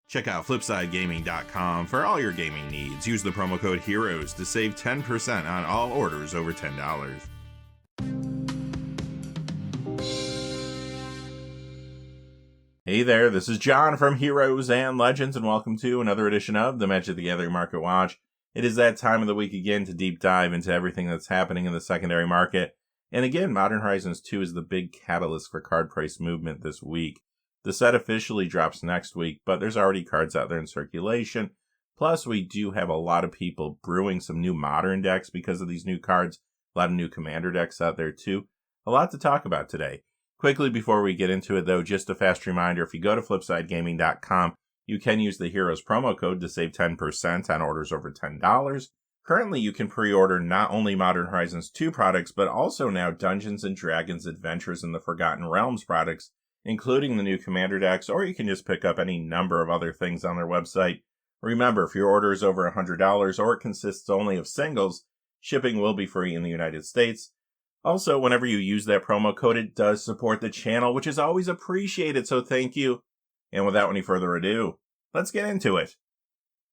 Check out FlipsideGaming.com for all your gaming needs. Use the promo code HEROES to save 10% on all orders over $10. Hey there, this is John from Heroes and Legends, and welcome to another edition of the Magic the Gathering Market Watch. It is that time of the week again to deep dive into everything that's happening in the secondary market. And again, Modern Horizons 2 is the big catalyst for card price movement this week. The set officially drops next week, but there's already cards out there in circulation. Plus, we do have a lot of people brewing some new Modern decks because of these new cards. A lot of new Commander decks out there too. A lot to talk about today. Quickly before we get into it though, just a fast reminder, if you go to FlipsideGaming.com, you can use the Heroes promo code to save 10% on orders over $10. Currently, you can pre-order not only Modern Horizons 2 products, but also now Dungeons & Dragons Adventures in the Forgotten Realms products, including the new Commander decks, or you can just pick up any number of other things on their website. Remember, if your order is over $100 or it consists only of singles, shipping will be free in the United States. Also, whenever you use that promo code, it does support the channel, which is always appreciated, so thank you. And without any further ado, let's get into it.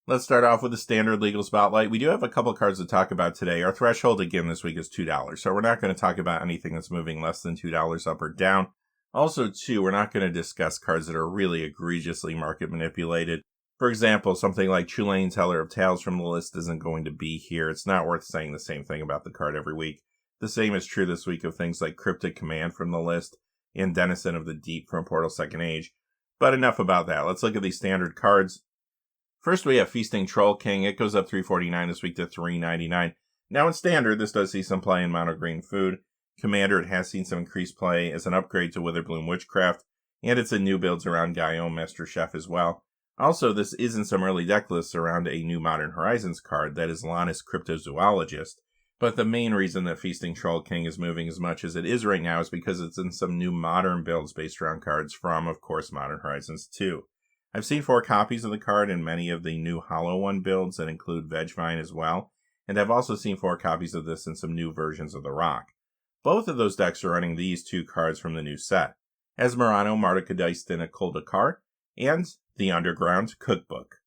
Let's start off with the standard legal spotlight. We do have a couple cards to talk about today. Our threshold again this week is $2, so we're not going to talk about anything that's moving less than $2 up or down. Also, too, we're not going to discuss cards that are really egregiously market manipulated. For example, something like Chulane Teller of Tales from the list isn't going to be here. It's not worth saying the same thing about the card every week. The same is true this week of things like Cryptic Command from the list and Denizen of the Deep from Portal Second Age. But enough about that. Let's look at these standard cards. First, we have Feasting Troll King. It goes up $3.49 this week to $3.99. Now in standard, this does see some play in mono green food. Commander, it has seen some increased play as an upgrade to Witherbloom Witchcraft, and it's in new builds around Guillaume Master Chef as well. Also, this is in some early deck lists around a new Modern Horizons card that is Lannis Cryptozoologist. But the main reason that Feasting Troll King is moving as much as it is right now is because it's in some new modern builds based around cards from, of course, Modern Horizons 2. I've seen 4 copies of the card in many of the new Hollow One builds that include Vegvine as well, and I've also seen 4 copies of this in some new versions of the Rock. Both of those decks are running these 2 cards from the new set, Esmerano, Mardukadiced, and Akoldakar, and the Underground Cookbook.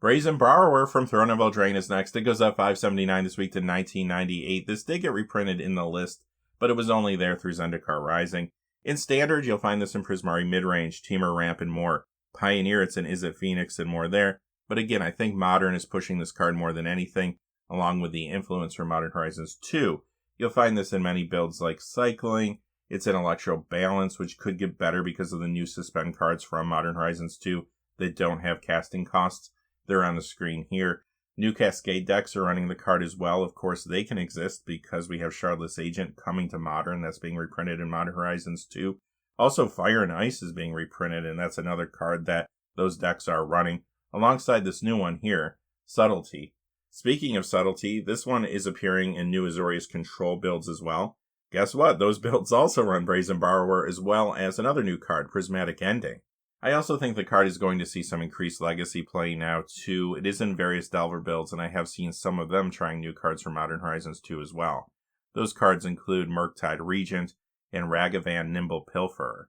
Brazen Borrower from Throne of Eldraine is next. It goes up $5.79 this week to $19.98. This did get reprinted in the list, but it was only there through Zendikar Rising. In Standard, you'll find this in Prismari Midrange, Temur Ramp, and more. Pioneer, it's in Izzet Phoenix and more there. But again, I think Modern is pushing this card more than anything, along with the influence from Modern Horizons 2. You'll find this in many builds like Cycling. It's in Electro Balance, which could get better because of the new Suspend cards from Modern Horizons 2 that don't have casting costs. They're on the screen here. New Cascade decks are running the card as well. Of course, they can exist because we have Shardless Agent coming to Modern. That's being reprinted in Modern Horizons 2. Also, Fire and Ice is being reprinted, and that's another card that those decks are running, alongside this new one here, Subtlety. Speaking of Subtlety, this one is appearing in new Azorius Control builds as well. Guess what? Those builds also run Brazen Borrower as well as another new card, Prismatic Ending. I also think the card is going to see some increased legacy play now too. It is in various Delver builds, and I have seen some of them trying new cards for Modern Horizons 2 as well. Those cards include Murktide Regent and Ragavan Nimble Pilferer.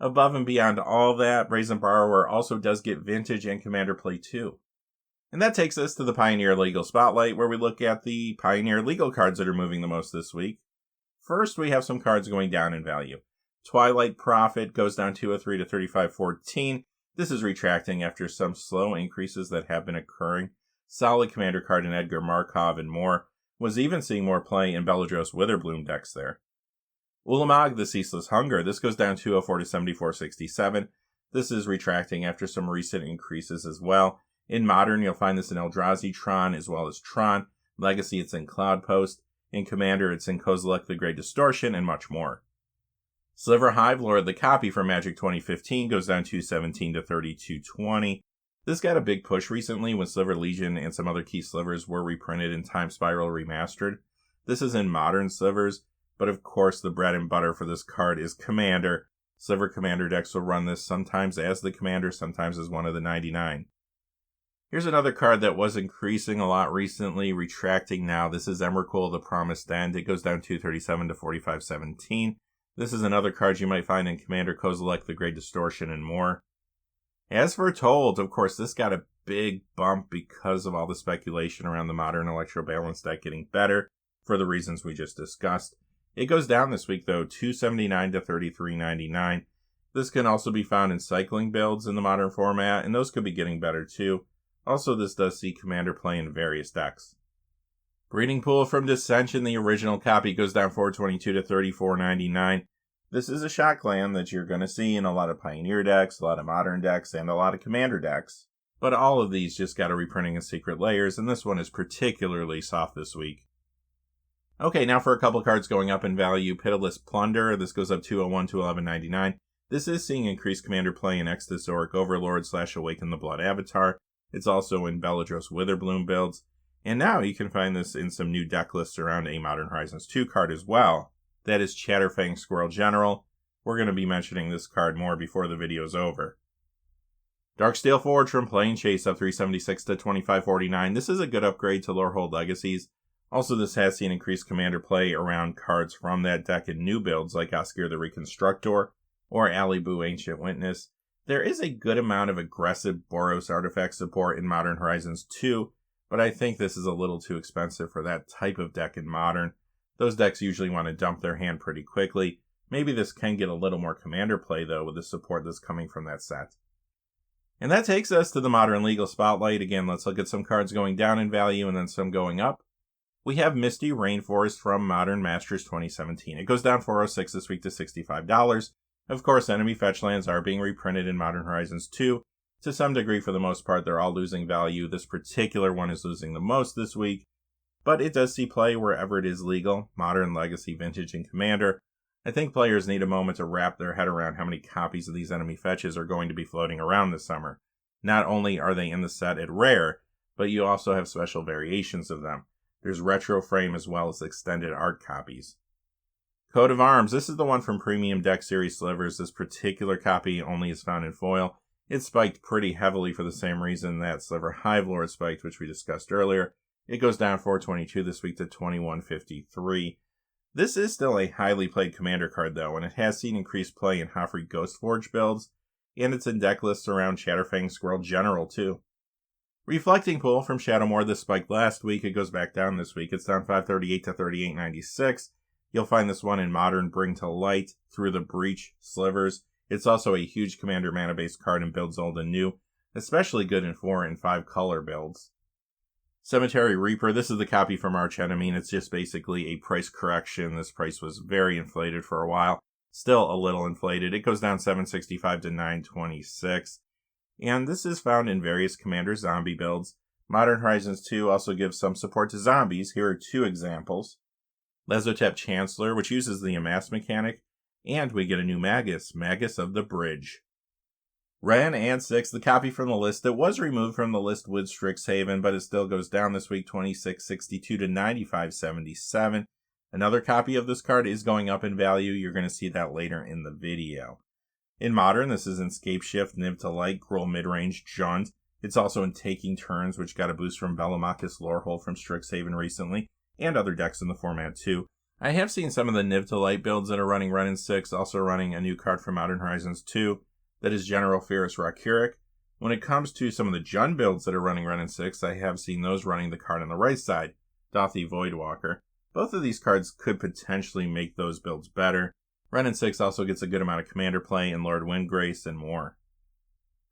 Above and beyond all that, Brazen Borrower also does get Vintage and Commander play too. And that takes us to the Pioneer Legal Spotlight, where we look at the Pioneer legal cards that are moving the most this week. First, we have some cards going down in value. Twilight Prophet goes down 203 to 3514. This is retracting after some slow increases that have been occurring. Solid Commander card in Edgar Markov and more. Was even seeing more play in Beledros Witherbloom decks there. Ulamog, the Ceaseless Hunger. This goes down 204 to 7467. This is retracting after some recent increases as well. In Modern, you'll find this in Eldrazi Tron as well as Tron. Legacy, it's in Cloudpost. In Commander, it's in Kozilek the Great Distortion and much more. Sliver Hive Lord, the copy from Magic 2015, goes down 217 to 3220. This got a big push recently when Sliver Legion and some other key slivers were reprinted in Time Spiral Remastered. This is in Modern slivers, but of course the bread and butter for this card is Commander. Sliver Commander decks will run this sometimes as the Commander, sometimes as one of the 99. Here's another card that was increasing a lot recently, retracting now. This is Emrakul, the Promised End. It goes down 237 to 4517. This is another card you might find in Commander Kozilek, the Great Distortion, and more. As foretold, of course, this got a big bump because of all the speculation around the modern Electro Balance deck getting better for the reasons we just discussed. It goes down this week, though, $279 to $33.99. This can also be found in cycling builds in the modern format, and those could be getting better too. Also, this does see Commander play in various decks. Breeding Pool from Dissension, the original copy, goes down $422 to $34.99. This is a shot clan that you're going to see in a lot of Pioneer decks, a lot of Modern decks, and a lot of Commander decks. But all of these just got a reprinting of Secret Layers, and this one is particularly soft this week. Okay, now for a couple cards going up in value. Pitiless Plunder, this goes up $201 to $11.99. This is seeing increased Commander play in Extasioric Overlord / Awaken the Blood Avatar. It's also in Beladros Witherbloom builds. And now you can find this in some new deck lists around a Modern Horizons 2 card as well. That is Chatterfang Squirrel General. We're going to be mentioning this card more before the video is over. Darksteel Forge from Plane Chase up $376 to $25.49. This is a good upgrade to Lorehold Legacies. Also, this has seen increased Commander play around cards from that deck in new builds like Oscar the Reconstructor or Alibu Ancient Witness. There is a good amount of aggressive Boros artifact support in Modern Horizons 2, but I think this is a little too expensive for that type of deck in Modern. Those decks usually want to dump their hand pretty quickly. Maybe this can get a little more Commander play, though, with the support that's coming from that set. And that takes us to the Modern Legal Spotlight. Again, let's look at some cards going down in value and then some going up. We have Misty Rainforest from Modern Masters 2017. It goes down $406 this week to $65. Of course, enemy fetch lands are being reprinted in Modern Horizons 2. To some degree, for the most part, they're all losing value. This particular one is losing the most this week, but it does see play wherever it is legal. Modern, Legacy, Vintage, and Commander. I think players need a moment to wrap their head around how many copies of these enemy fetches are going to be floating around this summer. Not only are they in the set at rare, but you also have special variations of them. There's retro frame as well as extended art copies. Coat of Arms. This is the one from Premium Deck Series Slivers. This particular copy only is found in foil. It spiked pretty heavily for the same reason that Sliver Hive Lord spiked, which we discussed earlier. It goes down $422 this week to $21.53. This is still a highly played Commander card, though, and it has seen increased play in Hoffrey Ghostforge builds, and it's in deck lists around Chatterfang Squirrel General, too. Reflecting Pool from Shadowmoor. This spiked last week. It goes back down this week. It's down $538 to $38.96. You'll find this one in Modern Bring to Light, Through the Breach, Slivers. It's also a huge Commander mana-based card in builds old and new, especially good in 4 and 5 color builds. Cemetery Reaper. This is the copy from Arch Enemy, and it's just basically a price correction. This price was very inflated for a while. Still a little inflated. It goes down $765 to $926. And this is found in various Commander zombie builds. Modern Horizons 2 also gives some support to zombies. Here are 2 examples. Lesotep Chancellor, which uses the Amass mechanic, and we get a new Magus, Magus of the Bridge. Ren and 6, the copy from the list that was removed from the list with Strixhaven, but it still goes down this week, $26.62 to $95.77. Another copy of this card is going up in value. You're going to see that later in the video. In Modern, this is in Scape Shift, Niv to Light, Gruul Midrange, Junt. It's also in Taking Turns, which got a boost from Bellamachus Lorehold from Strixhaven recently, and other decks in the format too. I have seen some of the Niv to Light builds that are running Ren and 6, also running a new card from Modern Horizons 2, that is General Ferrus Rakuric. When it comes to some of the Jund builds that are running Ren and 6, I have seen those running the card on the right side, Dothi Voidwalker. Both of these cards could potentially make those builds better. Ren and 6 also gets a good amount of Commander play in Lord Windgrace and more.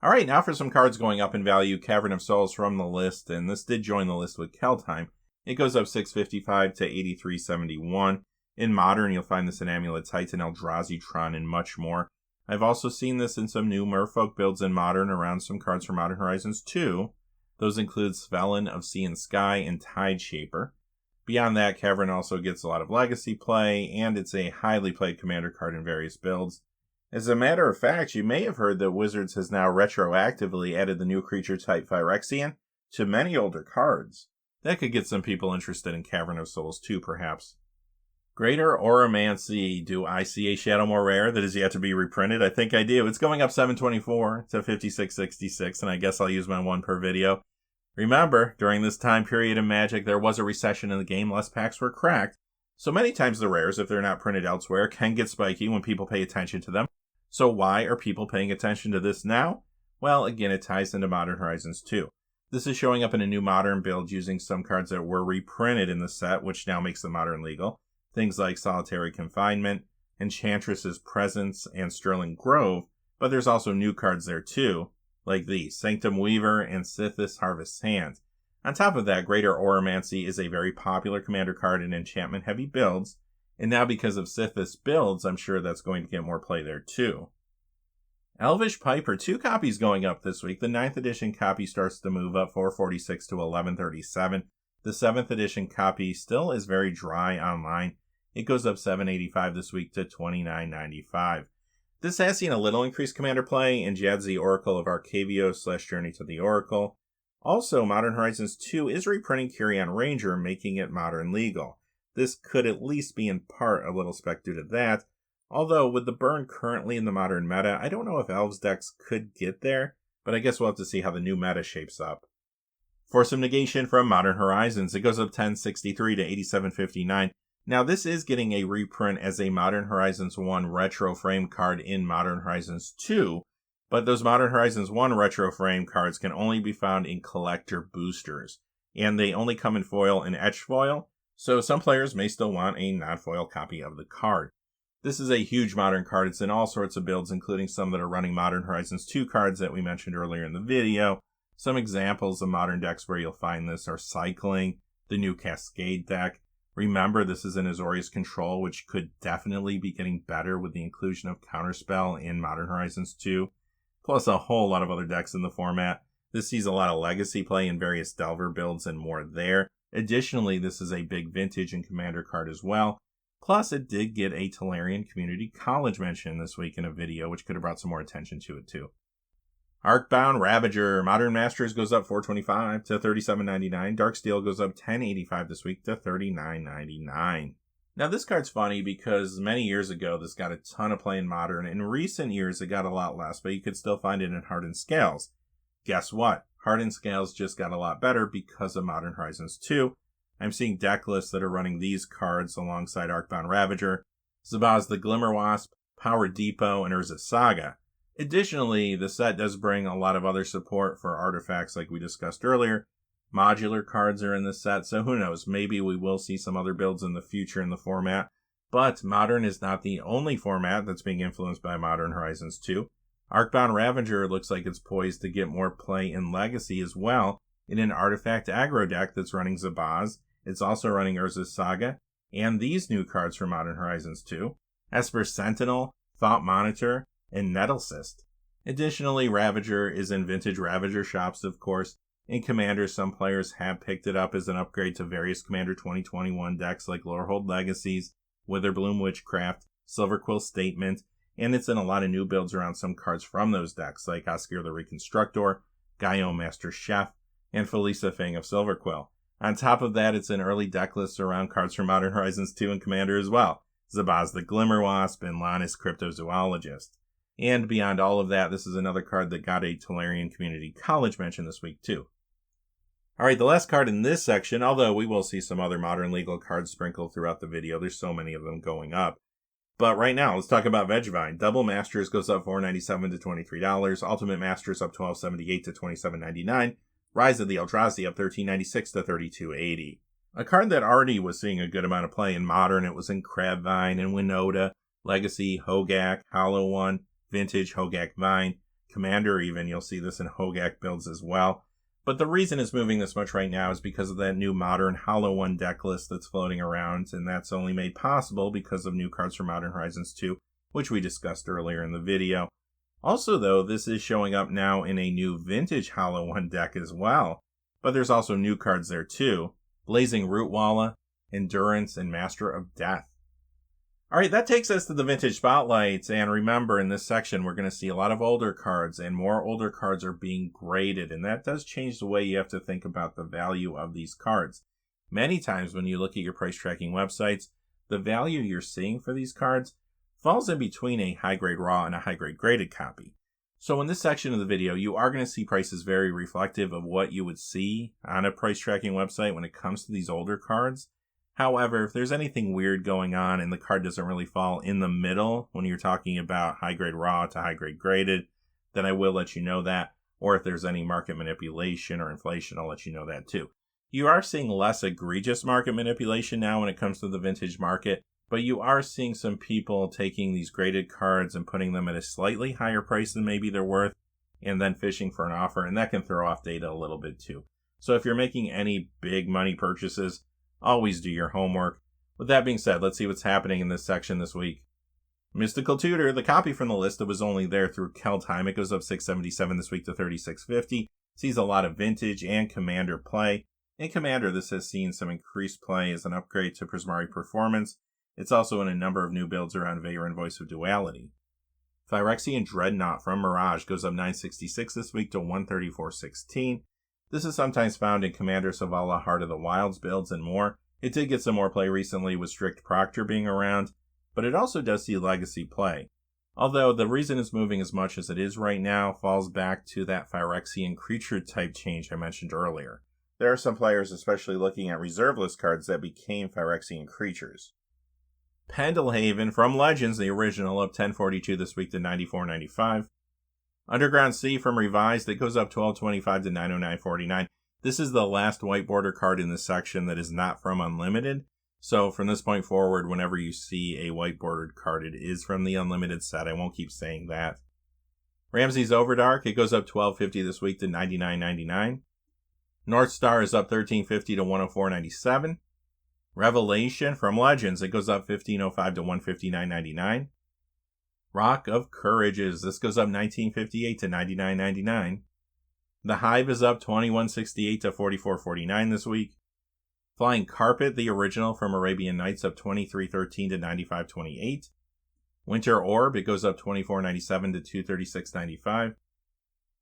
Alright, now for some cards going up in value. Cavern of Souls from the list, and this did join the list with Keldheim. It goes up $655 to $83.71. In Modern, you'll find this in Amulet Titan, Eldrazi Tron, and much more. I've also seen this in some new Merfolk builds in Modern around some cards from Modern Horizons 2. Those include Svelin of Sea and Sky and Tide Shaper. Beyond that, Cavern also gets a lot of Legacy play, and it's a highly played Commander card in various builds. As a matter of fact, you may have heard that Wizards has now retroactively added the new creature type Phyrexian to many older cards. That could get some people interested in Cavern of Souls too, perhaps. Greater Oromancy. Do I see a Shadowmoor rare that is yet to be reprinted? I think I do. It's going up $724 to $56.66, and I guess I'll use my one per video. Remember, during this time period in Magic, there was a recession in the game. Less packs were cracked. So many times the rares, if they're not printed elsewhere, can get spiky when people pay attention to them. So why are people paying attention to this now? Well, again, it ties into Modern Horizons 2. This is showing up in a new Modern build using some cards that were reprinted in the set, which now makes them Modern legal. Things like Solitary Confinement, Enchantress's Presence, and Sterling Grove, but there's also new cards there too, like these, Sanctum Weaver and Sithis Harvest's Hand. On top of that, Greater Oromancy is a very popular commander card in enchantment-heavy builds, and now because of Sithis builds, I'm sure that's going to get more play there too. Elvish Piper, 2 copies going up this week. The 9th edition copy starts to move up, 446 to 1137. The 7th edition copy still is very dry online. It goes up 785 this week to 2995. This has seen a little increased commander play in Jadzi Oracle of Arcavios / Journey to the Oracle. Also, Modern Horizons 2 is reprinting Kyrian Ranger, making it Modern legal. This could at least be in part a little spec due to that. Although, with the burn currently in the Modern meta, I don't know if Elves decks could get there, but I guess we'll have to see how the new meta shapes up. For some negation from Modern Horizons, it goes up 1063 to 8759. Now, this is getting a reprint as a Modern Horizons 1 retro frame card in Modern Horizons 2, but those Modern Horizons 1 retro frame cards can only be found in collector boosters, and they only come in foil and etched foil, so some players may still want a non-foil copy of the card. This is a huge Modern card. It's in all sorts of builds, including some that are running Modern Horizons 2 cards that we mentioned earlier in the video. Some examples of Modern decks where you'll find this are Cycling, the new Cascade deck. Remember, this is in Azorius Control, which could definitely be getting better with the inclusion of Counterspell in Modern Horizons 2, plus a whole lot of other decks in the format. This sees a lot of Legacy play in various Delver builds and more there. Additionally, this is a big Vintage and Commander card as well. Plus, it did get a Tolarian Community College mention this week in a video, which could have brought some more attention to it too. Arcbound Ravager, Modern Masters goes up $425 to $37.99. Darksteel goes up $10.85 this week to $39.99. Now this card's funny because many years ago this got a ton of play in Modern. In recent years it got a lot less, but you could still find it in Hardened Scales. Guess what? Hardened Scales just got a lot better because of Modern Horizons 2. I'm seeing deck lists that are running these cards alongside Arcbound Ravager, Zabaz the Glimmerwasp, Power Depot, and Urza's Saga. Additionally, the set does bring a lot of other support for artifacts like we discussed earlier. Modular cards are in the set, so who knows, maybe we will see some other builds in the future in the format. But Modern is not the only format that's being influenced by Modern Horizons 2. Arcbound Ravager looks like it's poised to get more play in Legacy as well, in an artifact aggro deck that's running Zabaz. It's also running Urza's Saga, and these new cards from Modern Horizons 2, Esper Sentinel, Thought Monitor, and Nettlecyst. Additionally, Ravager is in Vintage Ravager shops, of course. In Commander, some players have picked it up as an upgrade to various Commander 2021 decks like Lorehold Legacies, Witherbloom Witchcraft, Silverquill Statement, and it's in a lot of new builds around some cards from those decks like Oscar the Reconstructor, Gaio Master Chef, and Felisa Fang of Silverquill. On top of that, it's in early deck lists around cards from Modern Horizons 2 and Commander as well, Zabaz the Glimmerwasp and Lannis Cryptozoologist. And beyond all of that, this is another card that got a Tolarian Community College mention this week too. Alright, the last card in this section, although we will see some other Modern legal cards sprinkled throughout the video, there's so many of them going up. But right now, let's talk about Vegevine. Double Masters goes up $4.97 to $23, Ultimate Masters up $12.78 to $27.99, Rise of the Eldrazi up $13.96 to $32.80. A card that already was seeing a good amount of play in Modern, it was in Crabvine and Winota, Legacy, Hogak, Hollow One, Vintage, Hogak Vine, Commander even, you'll see this in Hogak builds as well. But the reason it's moving this much right now is because of that new Modern Hollow One deck list that's floating around, and that's only made possible because of new cards from Modern Horizons 2, which we discussed earlier in the video. Also though, this is showing up now in a new Vintage Hollow One deck as well, but there's also new cards there too. Blazing Rootwalla, Endurance, and Master of Death. Alright, that takes us to the Vintage Spotlights, and remember in this section we're going to see a lot of older cards, and more older cards are being graded, and that does change the way you have to think about the value of these cards. Many times when you look at your price tracking websites, the value you're seeing for these cards falls in between a high-grade raw and a high-grade graded copy. So in this section of the video, you are going to see prices very reflective of what you would see on a price tracking website when it comes to these older cards. However, if there's anything weird going on and the card doesn't really fall in the middle when you're talking about high-grade raw to high-grade graded, then I will let you know that. Or if there's any market manipulation or inflation, I'll let you know that too. You are seeing less egregious market manipulation now when it comes to the vintage market, but you are seeing some people taking these graded cards and putting them at a slightly higher price than maybe they're worth, and then fishing for an offer, and that can throw off data a little bit too. So if you're making any big money purchases, always do your homework. With that being said, let's see what's happening in this section this week. Mystical Tutor, the copy from the list that was only there through Kjell time, it goes up $6.77 this week to $36.50. Sees a lot of vintage and Commander play. In Commander, this has seen some increased play as an upgrade to Prismari Performance. It's also in a number of new builds around Veyron Voice of Duality. Phyrexian Dreadnought from Mirage goes up $9.66 this week to $134.16. This is sometimes found in Commander Savala Heart of the Wilds builds and more. It did get some more play recently with Strict Proctor being around, but it also does see legacy play. Although the reason it's moving as much as it is right now falls back to that Phyrexian creature type change I mentioned earlier. There are some players especially looking at reserve list cards that became Phyrexian creatures. Pendelhaven from Legends, the original, up $10.42 this week to $94.95. Underground Sea from Revised, it goes up $12.25 to $909.49. This is the last white border card in this section that is not from Unlimited. So from this point forward, whenever you see a white bordered card, it is from the Unlimited set. I won't keep saying that. Ramsey's Overdark, it goes up $12.50 this week to $99.99. North Star is up $13.50 to $104.97. Revelation from Legends, it goes up $15.05 to $159.99. Rock of Courages, this goes up $19.58 to $99.99. The Hive is up $21.68 to $44.49 this week. Flying Carpet, the original from Arabian Nights, up $23.13 to $95.28. Winter Orb, it goes up $24.97 to $236.95.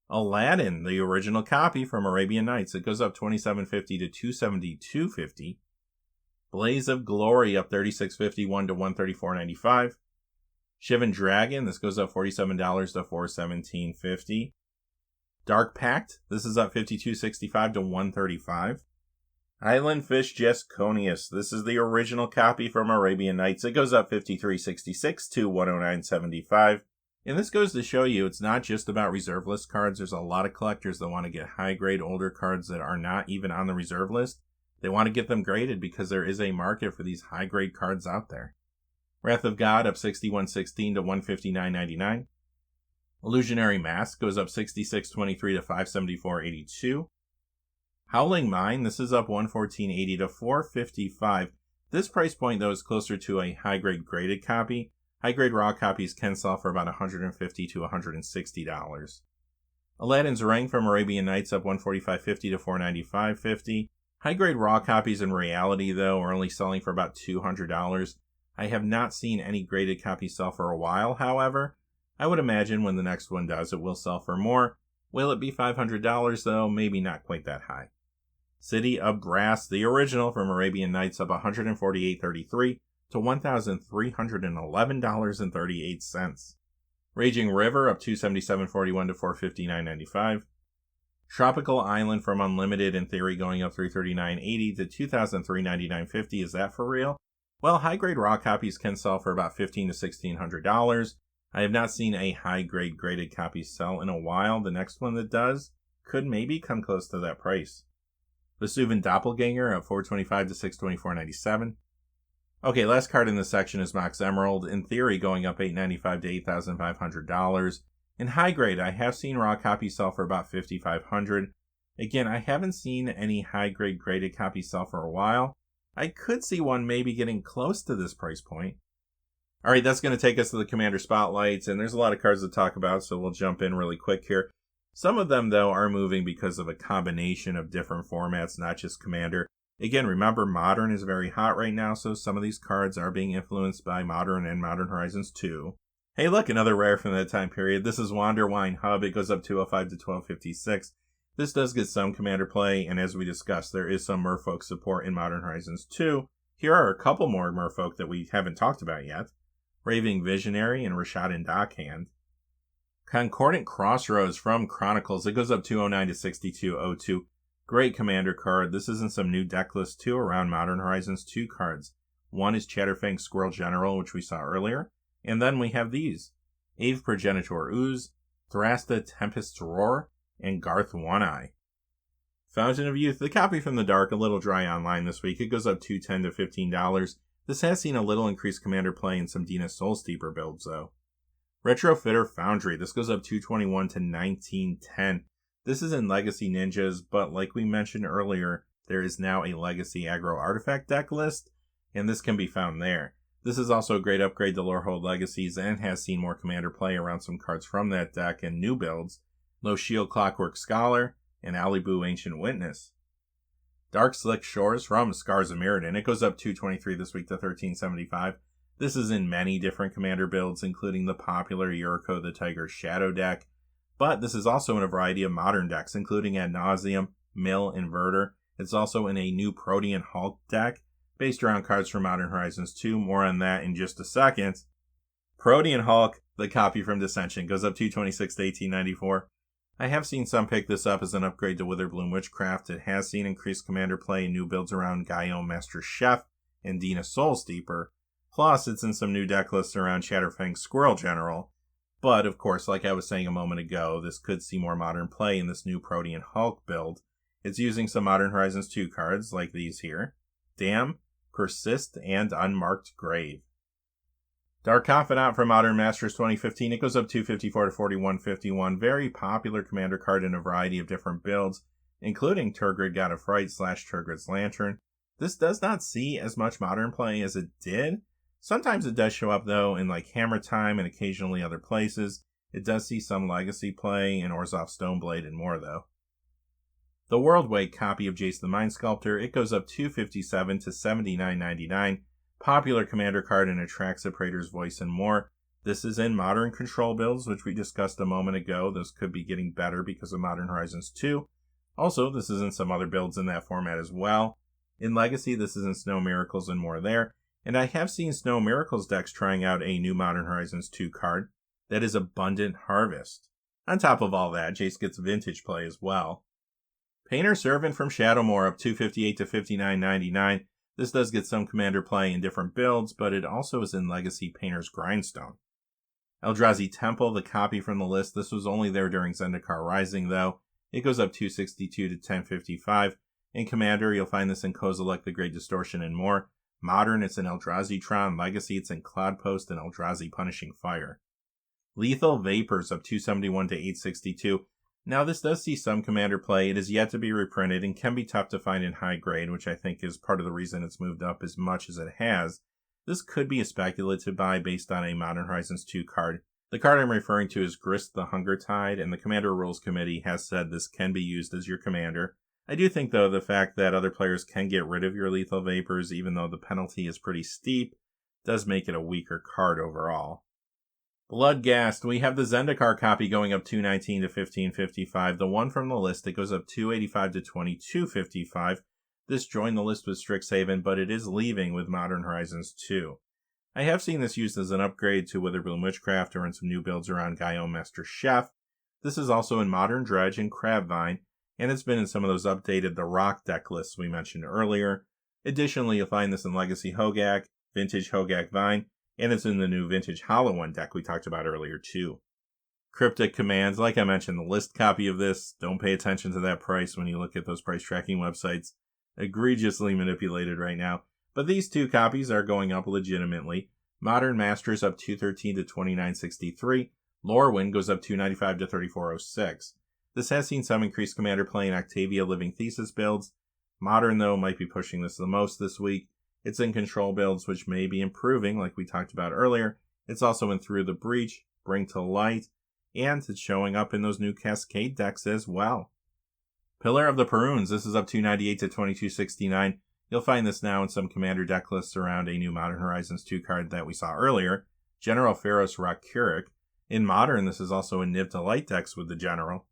Aladdin, the original copy from Arabian Nights, it goes up $27.50 to $272.50. Blaze of Glory, up $36.51 to $134.95. Shivan Dragon, this goes up $47 to $417.50. Dark Pact, this is up $52.65 to $135. Island Fish Jesconius, this is the original copy from Arabian Nights. It goes up $53.66 to $109.75. And this goes to show you it's not just about reserve list cards. There's a lot of collectors that want to get high-grade older cards that are not even on the reserve list. They want to get them graded because there is a market for these high-grade cards out there. Wrath of God up $61.16 to $159.99. Illusionary Mask goes up $66.23 to $574.82. Howling Mine, this is up $114.80 to $455. This price point, though, is closer to a high-grade graded copy. High-grade raw copies can sell for about $150 to $160. Aladdin's Ring from Arabian Nights up $145.50 to $495.50. High-grade raw copies in reality, though, are only selling for about $200. I have not seen any graded copies sell for a while, however. I would imagine when the next one does, it will sell for more. Will it be $500, though? Maybe not quite that high. City of Brass, the original from Arabian Nights, up $148.33 to $1,311.38. Raging River up $277.41 to $459.95. Tropical Island from Unlimited, in theory, going up $339.80 to $2,399.50. Is that for real? Well, high-grade raw copies can sell for about $1,500 to $1,600. I have not seen a high-grade graded copy sell in a while. The next one that does could maybe come close to that price. Vesuvian Doppelganger at $425 to $624.97. Okay, last card in this section is Mox Emerald, in theory going up $895 to $8,500. In high grade, I have seen raw copies sell for about $5,500. Again, I haven't seen any high grade graded copies sell for a while. I could see one maybe getting close to this price point. Alright, that's going to take us to the Commander Spotlights, and there's a lot of cards to talk about, so we'll jump in really quick here. Some of them, though, are moving because of a combination of different formats, not just Commander. Again, remember, Modern is very hot right now, so some of these cards are being influenced by Modern and Modern Horizons 2. Hey, look, another rare from that time period. This is Wanderwine Hub. It goes up $205 to $1256. This does get some Commander play, and as we discussed, there is some Merfolk support in Modern Horizons 2. Here are a couple more Merfolk that we haven't talked about yet. Raving Visionary and Rashadan Dockhand. Concordant Crossroads from Chronicles. It goes up $209 to $6202. Great Commander card. This is in some new deck lists too around Modern Horizons 2 cards. One is Chatterfang Squirrel General, which we saw earlier. And then we have these. Ave Progenitor Ooze, Thrasta Tempest's Roar, and Garth One-Eye. Fountain of Youth, the copy from the Dark, a little dry online this week. It goes up $2.10 to $15. This has seen a little increased commander play in some Dina Soulsteeper builds, though. Retrofitter Foundry, this goes up $2.21 to $19.10. This is in Legacy Ninjas, but like we mentioned earlier, there is now a Legacy Aggro Artifact deck list, and this can be found there. This is also a great upgrade to Lorehold Legacies and has seen more commander play around some cards from that deck and new builds. Low Shield Clockwork Scholar, and Alibu Ancient Witness. Dark Slick Shores from Scars of Mirrodin. It goes up $2.23 this week to $13.75. This is in many different commander builds, including the popular Yuriko the Tiger Shadow deck, but this is also in a variety of modern decks, including Ad Nauseam, Mill, Inverter. It's also in a new Protean Hulk deck, based around cards from Modern Horizons 2. More on that in just a second. Protean Hulk, the copy from Dissension, goes up $2.26 to $18.94. I have seen some pick this up as an upgrade to Witherbloom Witchcraft. It has seen increased commander play in new builds around Guillaume Master Chef and Dina Soulsteeper. Plus, it's in some new deck lists around Shatterfang Squirrel General. But, of course, like I was saying a moment ago, this could see more modern play in this new Protean Hulk build. It's using some Modern Horizons 2 cards, like these here. Dam, Persist, and Unmarked Grave. Dark Confidant from Modern Masters 2015. It goes up $2.54 to $41.51. Very popular commander card in a variety of different builds, including Turgid God of Fright / Turgid's Lantern. This does not see as much modern play as it did. Sometimes it does show up, though, in like Hammer Time and occasionally other places. It does see some legacy play in Orzhov Stoneblade and more, though. The Worldwake copy of Jace the Mind Sculptor. It goes up $2.57 to $79.99. Popular commander card and attracts a Praetor's Voice and more. This is in modern control builds, which we discussed a moment ago. Those could be getting better because of Modern Horizons 2. Also, this is in some other builds in that format as well. In Legacy, this is in Snow Miracles and more there. And I have seen Snow Miracles decks trying out a new Modern Horizons 2 card that is Abundant Harvest. On top of all that, Jace gets vintage play as well. Painter Servant from Shadowmoor up $2.58 to $59.99. This does get some commander play in different builds, but it also is in Legacy Painter's Grindstone. Eldrazi Temple, the copy from the list. This was only there during Zendikar Rising, though. It goes up $2.62 to $10.55. In Commander, you'll find this in Kozilek, the Great Distortion, and more. Modern, it's in Eldrazi Tron. Legacy, it's in Cloudpost and Eldrazi Punishing Fire. Lethal Vapors up $2.71 to $8.62. Now, this does see some commander play. It is yet to be reprinted and can be tough to find in high grade, which I think is part of the reason it's moved up as much as it has. This could be a speculative buy based on a Modern Horizons 2 card. The card I'm referring to is Grist the Hunger Tide, and the Commander Rules Committee has said this can be used as your commander. I do think, though, the fact that other players can get rid of your Lethal Vapors, even though the penalty is pretty steep, does make it a weaker card overall. Bloodghast, we have the Zendikar copy going up $2.19 to $15.55. The one from the list, it goes up $2.85 to $22.55. This joined the list with Strixhaven, but it is leaving with Modern Horizons 2. I have seen this used as an upgrade to Witherbloom Witchcraft or in some new builds around Guillaume Master Chef. This is also in Modern Dredge and Crabvine, and it's been in some of those updated The Rock deck lists we mentioned earlier. Additionally, you'll find this in Legacy Hogak, Vintage Hogak Vine, and it's in the new Vintage Hollow One deck we talked about earlier too. Cryptic Commands, like I mentioned, the list copy of this, don't pay attention to that price when you look at those price tracking websites. Egregiously manipulated right now. But these two copies are going up legitimately. Modern Masters up $2.13 to $29.63. Lorwyn goes up $2.95 to $34.06. This has seen some increased commander play in Octavia Living Thesis builds. Modern, though, might be pushing this the most this week. It's in control builds, which may be improving, like we talked about earlier. It's also in Through the Breach, Bring to Light, and it's showing up in those new Cascade decks as well. Pillar of the Perunes, this is up $2.98 to $22.69. You'll find this now in some commander deck lists around a new Modern Horizons 2 card that we saw earlier, General Pharos Rakkurik. In Modern, this is also in Niv to Light decks with the General.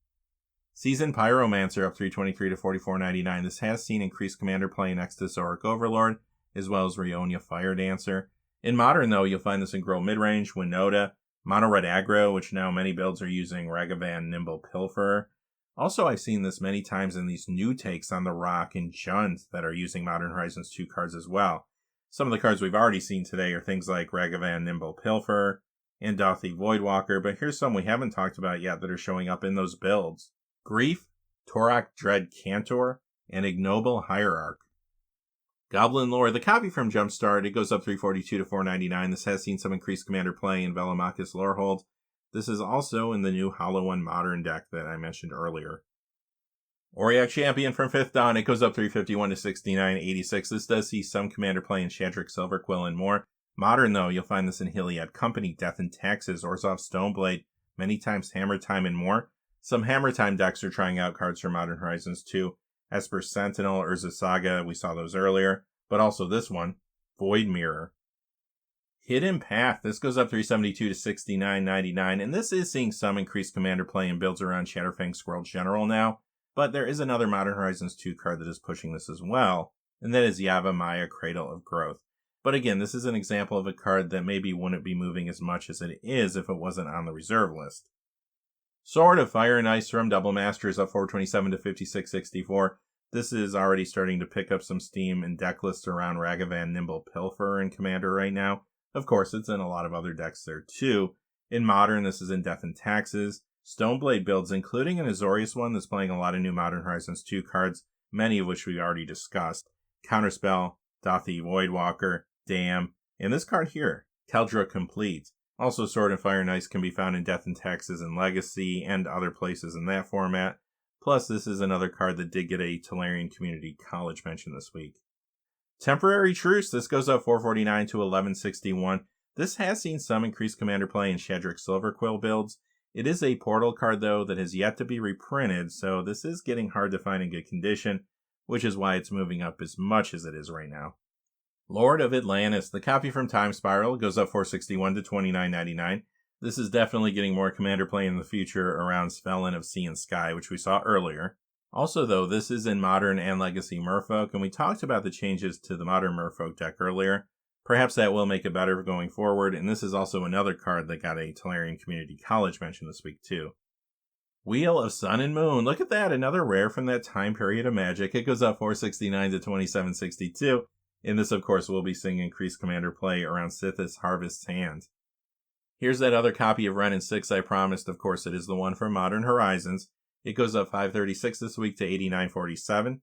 Seasoned Pyromancer up $3.23 to $44.99. This has seen increased commander play in Exodus Auric Overlord, as well as Rionia Fire Dancer. In Modern, though, you'll find this in Grow Midrange, Winota, Mono Red Aggro, which now many builds are using Ragavan Nimble Pilferer. Also, I've seen this many times in these new takes on the Rock and Jund that are using Modern Horizons 2 cards as well. Some of the cards we've already seen today are things like Ragavan Nimble Pilferer and Dauthi Voidwalker, but here's some we haven't talked about yet that are showing up in those builds. Grief, Torok Dread Cantor, and Ignoble Hierarch. Goblin Lore, the copy from Jumpstart, it goes up 342 to 499. This has seen some increased commander play in Velomachus Lorehold. This is also in the new Hollow One Modern deck that I mentioned earlier. Auriok Champion from 5th Dan, it goes up 351 to 69.86. This does see some commander play in Shadric Silverquill and more. Modern, though, you'll find this in Hiliad Company, Death and Taxes, Orzhov Stoneblade, many times Hammer Time, and more. Some Hammer Time decks are trying out cards for Modern Horizons 2. Esper Sentinel, Urza Saga, we saw those earlier, but also this one, Void Mirror. Hidden Path, this goes up 372 to 69.99, and this is seeing some increased commander play in builds around Shatterfang Squirrel General now, but there is another Modern Horizons 2 card that is pushing this as well, and that is Yavimaya, Cradle of Growth. But again, this is an example of a card that maybe wouldn't be moving as much as it is if it wasn't on the reserve list. Sword of Fire and Ice from Double Masters up 427 to 56.64. This is already starting to pick up some steam in deck lists around Ragavan Nimble Pilfer and Commander right now. Of course, it's in a lot of other decks there too. In Modern, this is in Death and Taxes. Stoneblade builds, including an Azorius one that's playing a lot of new Modern Horizons 2 cards, many of which we already discussed. Counterspell, Dauthi Voidwalker, Dam, and this card here, Keldra Complete. Also, Sword and Fire and Ice can be found in Death and Taxes and Legacy and other places in that format. Plus, this is another card that did get a Tolarian Community College mention this week. Temporary Truce, this goes up 449 to 1161. This has seen some increased commander play in Shadric Silverquill builds. It is a portal card, though, that has yet to be reprinted, so this is getting hard to find in good condition, which is why it's moving up as much as it is right now. Lord of Atlantis, the copy from Time Spiral, goes up 461 to 29.99. This is definitely getting more commander play in the future around Svelin of Sea and Sky, which we saw earlier. Also, though, this is in Modern and Legacy Merfolk, and we talked about the changes to the Modern Merfolk deck earlier. Perhaps that will make it better going forward, and this is also another card that got a Tolarian Community College mention this week, too. Wheel of Sun and Moon, look at that, another rare from that time period of Magic. It goes up 469 to 27.62, and this, of course, will be seeing increased commander play around Sithis Harvest's Hand. Here's that other copy of Ren and 6 I promised. Of course, it is the one from Modern Horizons. It goes up 536 this week to 89.47.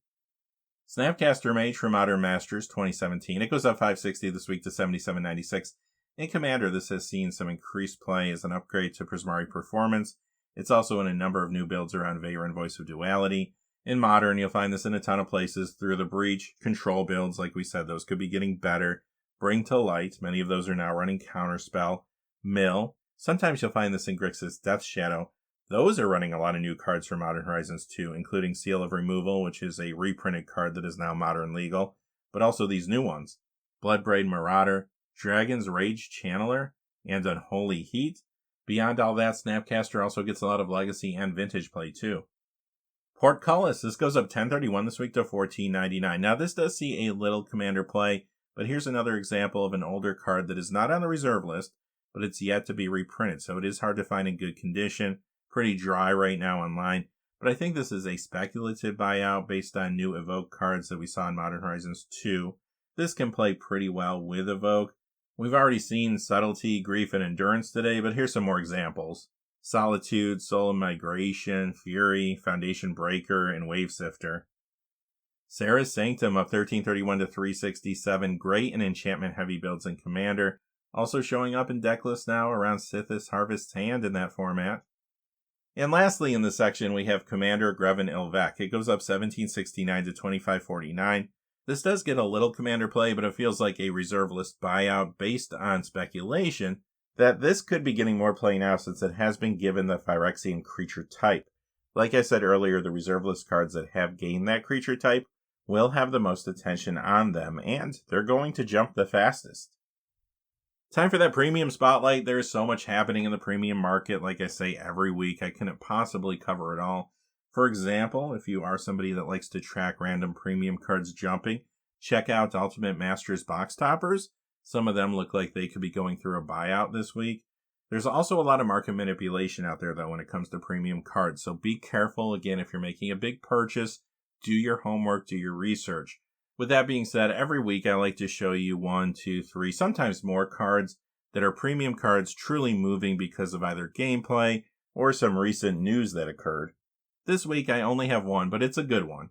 Snapcaster Mage from Modern Masters 2017. It goes up 560 this week to 77.96. In Commander, this has seen some increased play as an upgrade to Prismari Performance. It's also in a number of new builds around Veyron Voice of Duality. In Modern, you'll find this in a ton of places through the Breach, Control builds, like we said, those could be getting better. Bring to Light, many of those are now running Counterspell. Mill, sometimes you'll find this in Grixis Death Shadow. Those are running a lot of new cards for Modern Horizons 2, including Seal of Removal, which is a reprinted card that is now Modern legal, but also these new ones. Bloodbraid Marauder, Dragon's Rage Channeler, and Unholy Heat. Beyond all that, Snapcaster also gets a lot of Legacy and Vintage play too. Portcullis, this goes up 10.31 this week to 14.99. Now this does see a little commander play, but here's another example of an older card that is not on the reserve list, but it's yet to be reprinted, so it is hard to find in good condition. Pretty dry right now online, but I think this is a speculative buyout based on new Evoke cards that we saw in Modern Horizons 2. This can play pretty well with Evoke. We've already seen Subtlety, Grief, and Endurance today, but here's some more examples. Solitude, Soul of Migration, Fury, Foundation Breaker, and Wave Sifter. Sarah's Sanctum up 13.31 to 3.67. Great and enchantment heavy builds in Commander. Also showing up in deck lists now around Sithis Harvest's Hand in that format. And lastly in this section we have Commander Greven Ilvek. It goes up 17.69 to 25.49. This does get a little commander play, but it feels like a reserve list buyout based on speculation that this could be getting more play now since it has been given the Phyrexian creature type. Like I said earlier, the reserve list cards that have gained that creature type will have the most attention on them, and they're going to jump the fastest. Time for that premium spotlight. There is so much happening in the premium market. Like I say every week, I couldn't possibly cover it all. For example, if you are somebody that likes to track random premium cards jumping, check out Ultimate Masters box toppers. Some of them look like they could be going through a buyout this week. There's also a lot of market manipulation out there, though, when it comes to premium cards. So be careful, again, if you're making a big purchase, do your homework, do your research. With that being said, every week I like to show you 1, 2, 3, sometimes more cards that are premium cards truly moving because of either gameplay or some recent news that occurred. This week I only have one, but it's a good one.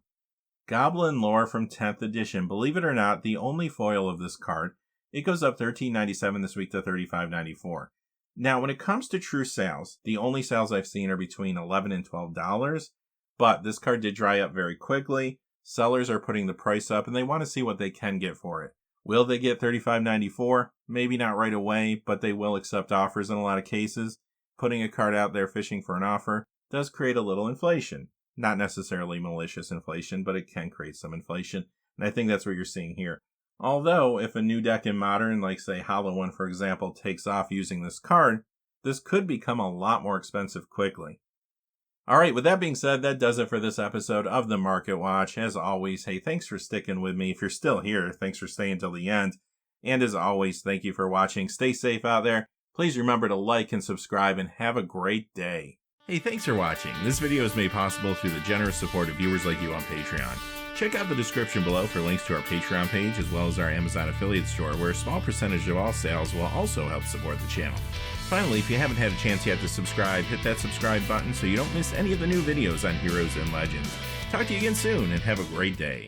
Goblin Lore from 10th edition. Believe it or not, the only foil of this card. It goes up $13.97 this week to $35.94. Now, when it comes to true sales, the only sales I've seen are between $11 and $12, but this card did dry up very quickly. Sellers are putting the price up, and they want to see what they can get for it. Will they get $35.94? Maybe not right away, but they will accept offers in a lot of cases. Putting a card out there fishing for an offer does create a little inflation. Not necessarily malicious inflation, but it can create some inflation, and I think that's what you're seeing here. Although, if a new deck in Modern, like say Hollow One for example, takes off using this card, this could become a lot more expensive quickly. Alright, with that being said, that does it for this episode of the Market Watch. As always, hey, thanks for sticking with me. If you're still here, thanks for staying till the end. And as always, thank you for watching. Stay safe out there. Please remember to like and subscribe, and have a great day. Hey, thanks for watching. This video is made possible through the generous support of viewers like you on Patreon. Check out the description below for links to our Patreon page, as well as our Amazon affiliate store, where a small percentage of all sales will also help support the channel. Finally, if you haven't had a chance yet to subscribe, hit that subscribe button so you don't miss any of the new videos on Heroes and Legends. Talk to you again soon, and have a great day.